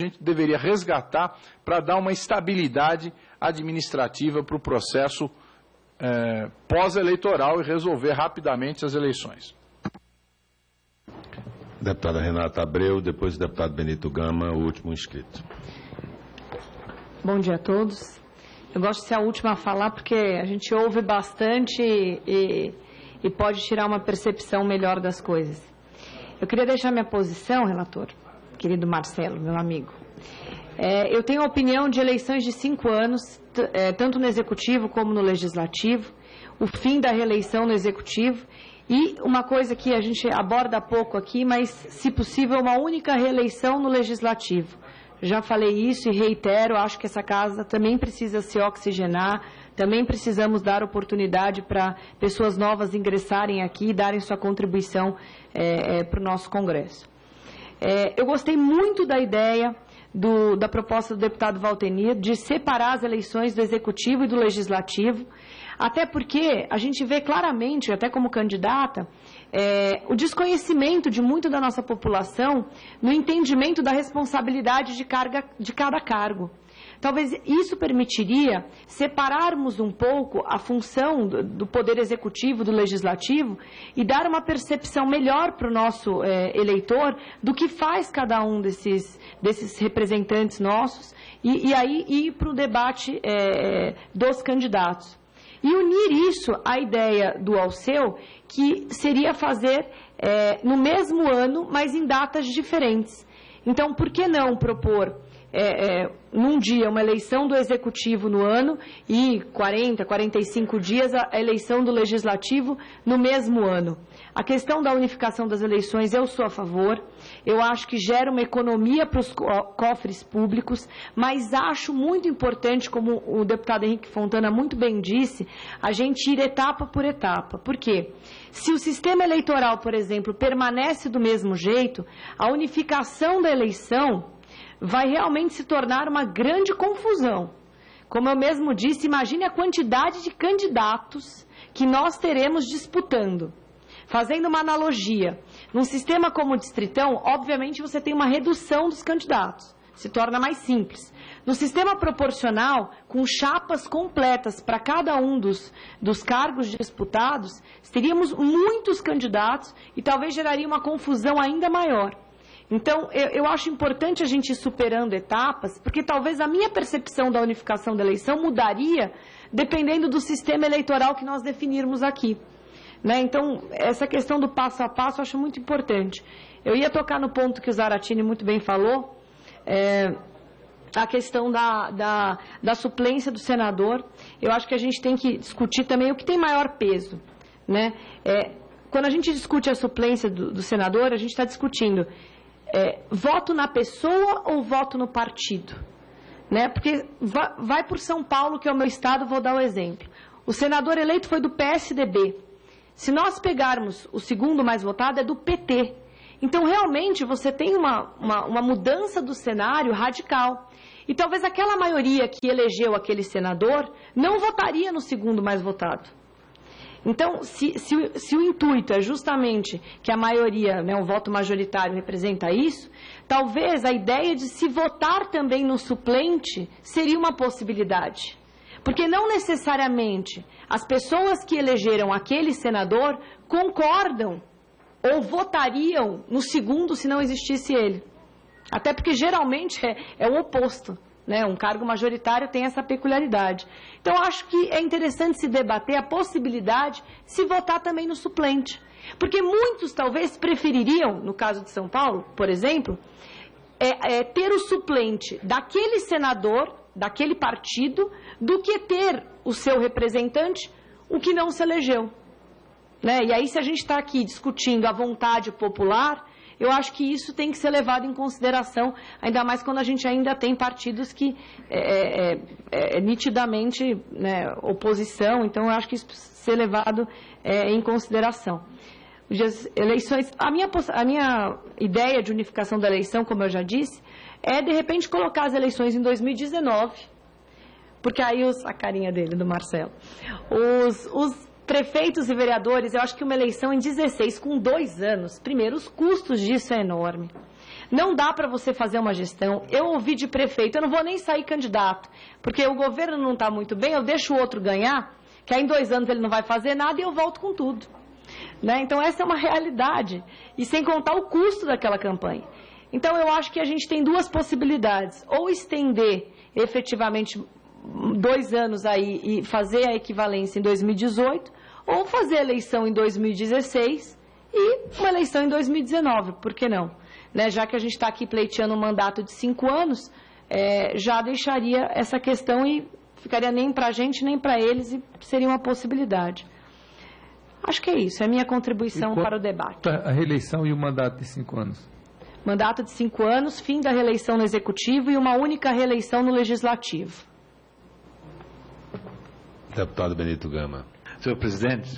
a gente deveria resgatar para dar uma estabilidade administrativa para o processo pós-eleitoral e resolver rapidamente as eleições. Deputada Renata Abreu, depois o deputado Benito Gama, o último inscrito. Bom dia a todos. Eu gosto de ser a última a falar porque a gente ouve bastante e pode tirar uma percepção melhor das coisas. Eu queria deixar minha posição, relator, querido Marcelo, meu amigo. Eu tenho a opinião de eleições de 5 anos, tanto no Executivo como no Legislativo, o fim da reeleição no Executivo e uma coisa que a gente aborda pouco aqui, mas, se possível, uma única reeleição no Legislativo. Já falei isso e reitero, acho que essa casa também precisa se oxigenar, também precisamos dar oportunidade para pessoas novas ingressarem aqui e darem sua contribuição para o nosso Congresso. Eu gostei muito da ideia da proposta do deputado Valtenir de separar as eleições do Executivo e do Legislativo, até porque a gente vê claramente, até como candidata, o desconhecimento de muito da nossa população no entendimento da responsabilidade de cada cargo. Talvez isso permitiria separarmos um pouco a função do Poder Executivo, do Legislativo, e dar uma percepção melhor para o nosso eleitor do que faz cada um desses representantes nossos e aí ir para o debate dos candidatos. E unir isso à ideia do Alceu, que seria fazer no mesmo ano, mas em datas diferentes. Então, por que não propor num dia uma eleição do Executivo no ano e 40, 45 dias a eleição do Legislativo no mesmo ano? A questão da unificação das eleições eu sou a favor, eu acho que gera uma economia para os cofres públicos, mas acho muito importante, como o deputado Henrique Fontana muito bem disse, a gente ir etapa por etapa. Por quê? Se o sistema eleitoral, por exemplo, permanece do mesmo jeito, a unificação da eleição vai realmente se tornar uma grande confusão. Como eu mesmo disse, imagine a quantidade de candidatos que nós teremos disputando. Fazendo uma analogia, num sistema como o Distritão, obviamente você tem uma redução dos candidatos, se torna mais simples. No sistema proporcional, com chapas completas para cada um dos cargos disputados, teríamos muitos candidatos e talvez geraria uma confusão ainda maior. Então, eu acho importante a gente ir superando etapas, porque talvez a minha percepção da unificação da eleição mudaria dependendo do sistema eleitoral que nós definirmos aqui. Então, essa questão do passo a passo eu acho muito importante. Eu ia tocar no ponto que o Zaratini muito bem falou, a questão da suplência do senador. Eu acho que a gente tem que discutir também o que tem maior peso. Quando a gente discute a suplência do senador, a gente está discutindo voto na pessoa ou voto no partido? Porque vai por São Paulo, que é o meu estado, vou dar o exemplo. O senador eleito foi do PSDB. Se nós pegarmos o segundo mais votado, é do PT. Então, realmente, você tem uma mudança do cenário radical. E talvez aquela maioria que elegeu aquele senador não votaria no segundo mais votado. Então, se o intuito é justamente que a maioria, o voto majoritário representa isso, talvez a ideia de se votar também no suplente seria uma possibilidade. Porque não necessariamente as pessoas que elegeram aquele senador concordam ou votariam no segundo se não existisse ele. Até porque geralmente é o oposto. Um cargo majoritário tem essa peculiaridade. Então, acho que é interessante se debater a possibilidade de se votar também no suplente. Porque muitos talvez prefeririam, no caso de São Paulo, por exemplo, ter o suplente daquele senador, daquele partido, do que ter o seu representante, o que não se elegeu. E aí, se a gente está aqui discutindo a vontade popular, eu acho que isso tem que ser levado em consideração, ainda mais quando a gente ainda tem partidos que nitidamente oposição, então eu acho que isso precisa ser levado em consideração. Eleições, a minha ideia de unificação da eleição, como eu já disse, é de repente colocar as eleições em 2019, porque aí a carinha dele, do Marcelo, os prefeitos e vereadores, eu acho que uma eleição em 16, com 2 anos, primeiro, os custos disso é enorme. Não dá para você fazer uma gestão. Eu ouvi de prefeito, eu não vou nem sair candidato, porque o governo não está muito bem, eu deixo o outro ganhar, que aí em 2 anos ele não vai fazer nada e eu volto com tudo. Né? Então essa é uma realidade, e sem contar o custo daquela campanha. Então eu acho que a gente tem 2 possibilidades, ou estender efetivamente 2 anos aí e fazer a equivalência em 2018, ou fazer a eleição em 2016 e uma eleição em 2019, por que não? Né? Já que a gente está aqui pleiteando um mandato de 5 anos, já deixaria essa questão e ficaria nem para a gente nem para eles, e seria uma possibilidade. Acho que é isso, é a minha contribuição para o debate. A reeleição e o mandato de 5 anos? Mandato de 5 anos, fim da reeleição no Executivo e uma única reeleição no Legislativo. Deputado Benito Gama. Senhor presidente,